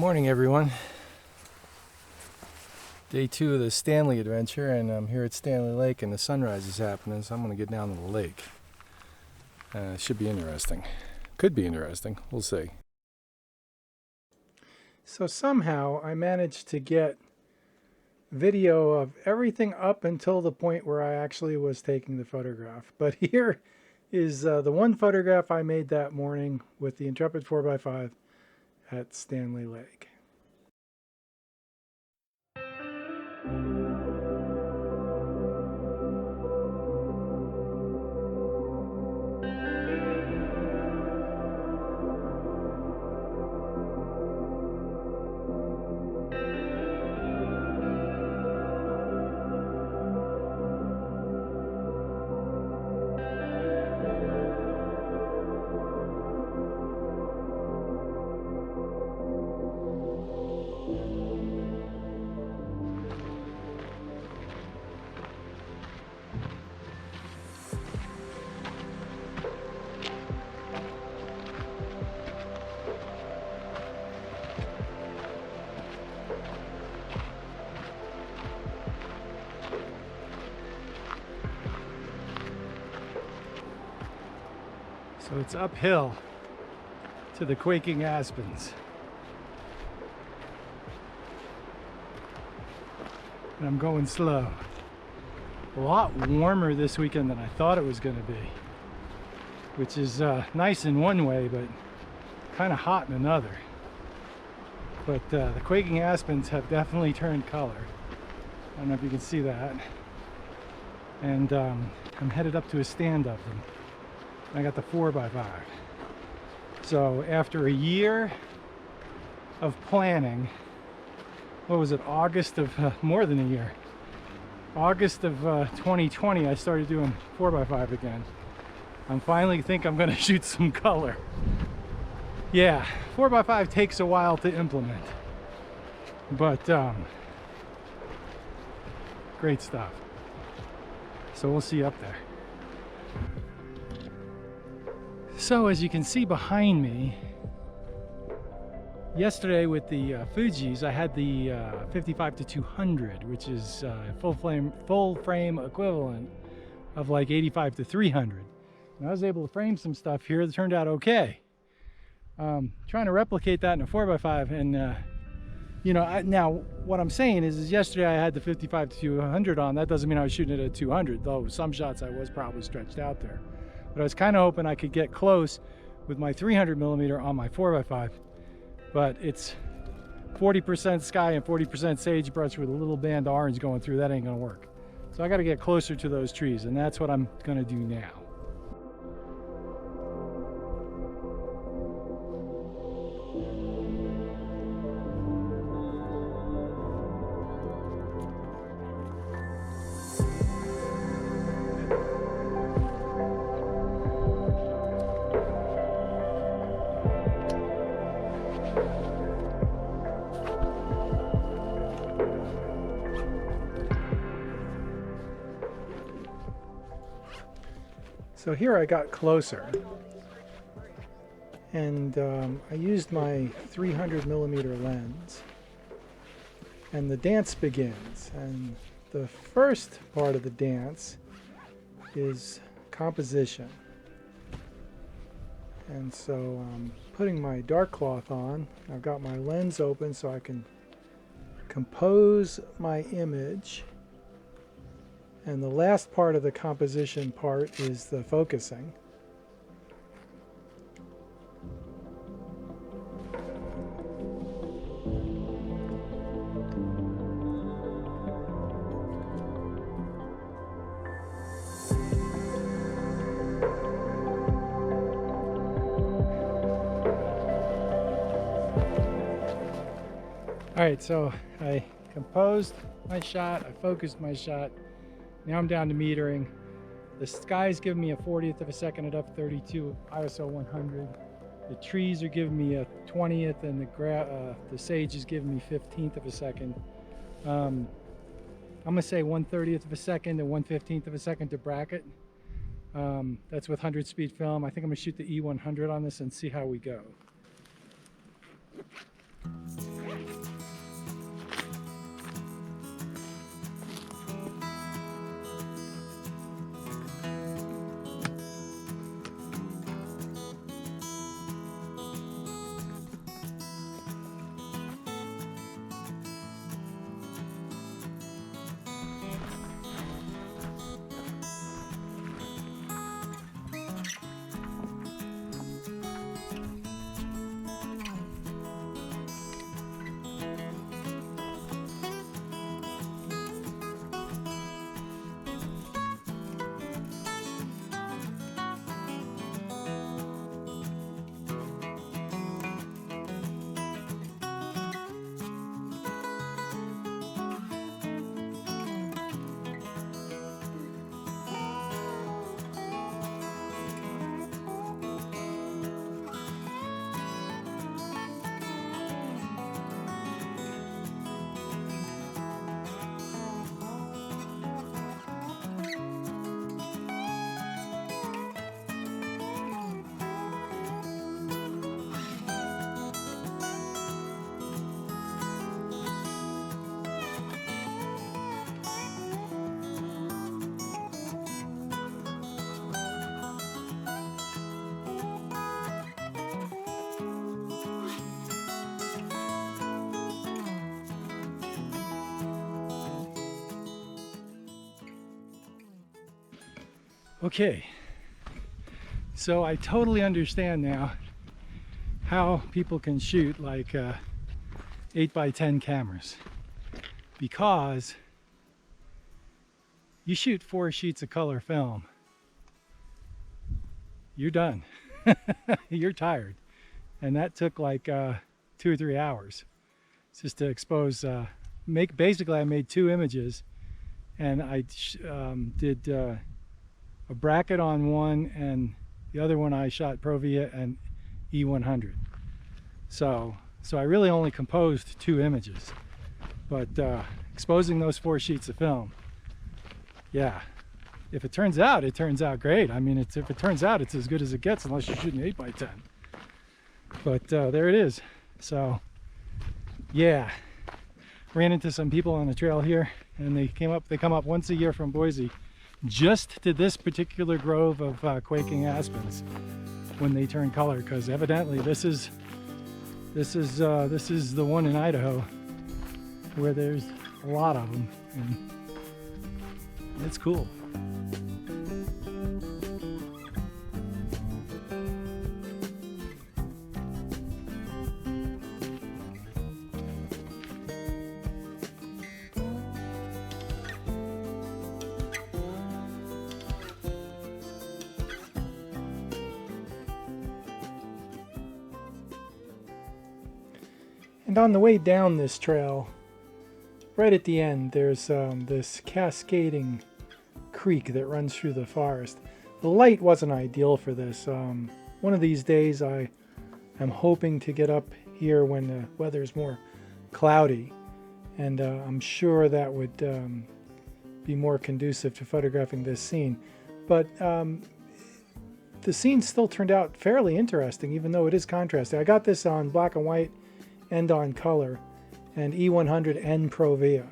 Morning everyone. Day 2 of the Stanley adventure, and I'm here at Stanley Lake and the sunrise is happening, so I'm going to get down to the lake. Should be interesting. Could be interesting. We'll see. So somehow I managed to get video of everything up until the point where I actually was taking the photograph. But here is the one photograph I made that morning with the Intrepid 4x5 at Stanley Lake. So it's uphill to the Quaking Aspens. And I'm going slow. A lot warmer this weekend than I thought it was going to be, which is nice in one way, but kind of hot in another. But the Quaking Aspens have definitely turned color. I don't know if you can see that. And I'm headed up to a stand of them. I got the 4x5. So after a year of planning, what was it, August of, more than a year. August of 2020, I started doing 4x5 again. I finally think I'm gonna shoot some color. Yeah, 4x5 takes a while to implement, but great stuff. So we'll see you up there. So as you can see behind me, yesterday with the Fujis, I had the 55-200, which is full frame equivalent of like 85-300. And I was able to frame some stuff here that turned out okay. Trying to replicate that in a 4x5, and you know, now what I'm saying is yesterday I had the 55-200 on. That doesn't mean I was shooting it at 200, though some shots I was probably stretched out there. But I was kind of hoping I could get close with my 300mm on my 4x5. But it's 40% sky and 40% sagebrush with a little band of orange going through. That ain't gonna work. So I got to get closer to those trees, and that's what I'm gonna do now. So here I got closer, and I used my 300mm lens, and the dance begins. And the first part of the dance is composition. And so I'm putting my dark cloth on. I've got my lens open so I can compose my image. And the last part of the composition part is the focusing. All right, so I composed my shot, I focused my shot. Now I'm down to metering. The sky's giving me a 40th of a second at f32 ISO 100. The trees are giving me a 20th, and the sage is giving me 15th of a second. I'm gonna say 1/30th of a second and 1/15th of a second to bracket. That's with 100 speed film. I think I'm gonna shoot the E100 on this and see how we go. Okay, so I totally understand now how people can shoot like 8x10 cameras, because you shoot 4 sheets of color film, you're done. You're tired. And that took like 2 or 3 hours just to expose, basically I made 2 images, and I did a bracket on one, and the other one I shot Pro Via and E100. So I really only composed 2 images, but exposing those 4 sheets of film, yeah, if it turns out, it turns out great. I mean, if it turns out, it's as good as it gets, unless you're shooting 8x10. But there it is. So yeah, ran into some people on the trail here, and they come up once a year from Boise just to this particular grove of Quaking Aspens when they turn color, because evidently this is the one in Idaho where there's a lot of them, and it's cool. And on the way down this trail, right at the end, there's this cascading creek that runs through the forest. The light wasn't ideal for this. One of these days I am hoping to get up here when the weather's more cloudy, and I'm sure that would be more conducive to photographing this scene. But the scene still turned out fairly interesting, even though it is contrasting. I got this on black and white and on color, and E100 and Pro Via.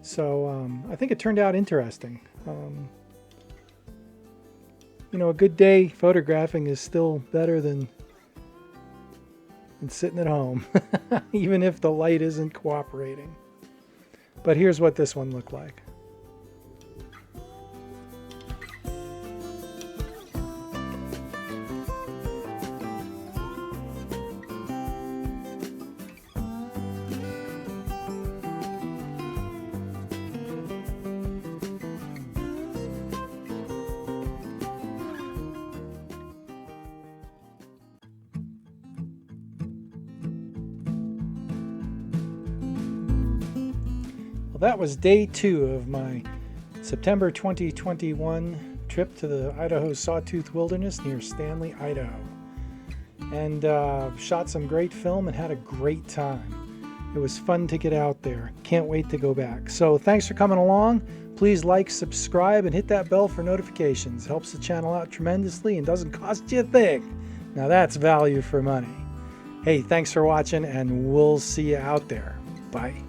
So I think it turned out interesting. You know, a good day photographing is still better than sitting at home, even if the light isn't cooperating. But here's what this one looked like. That was day 2 of my September 2021 trip to the Idaho Sawtooth Wilderness near Stanley, Idaho. And shot some great film and had a great time. It was fun to get out there. Can't wait to go back. So thanks for coming along. Please like, subscribe, and hit that bell for notifications. Helps the channel out tremendously and doesn't cost you a thing. Now that's value for money. Hey, thanks for watching, and we'll see you out there. Bye.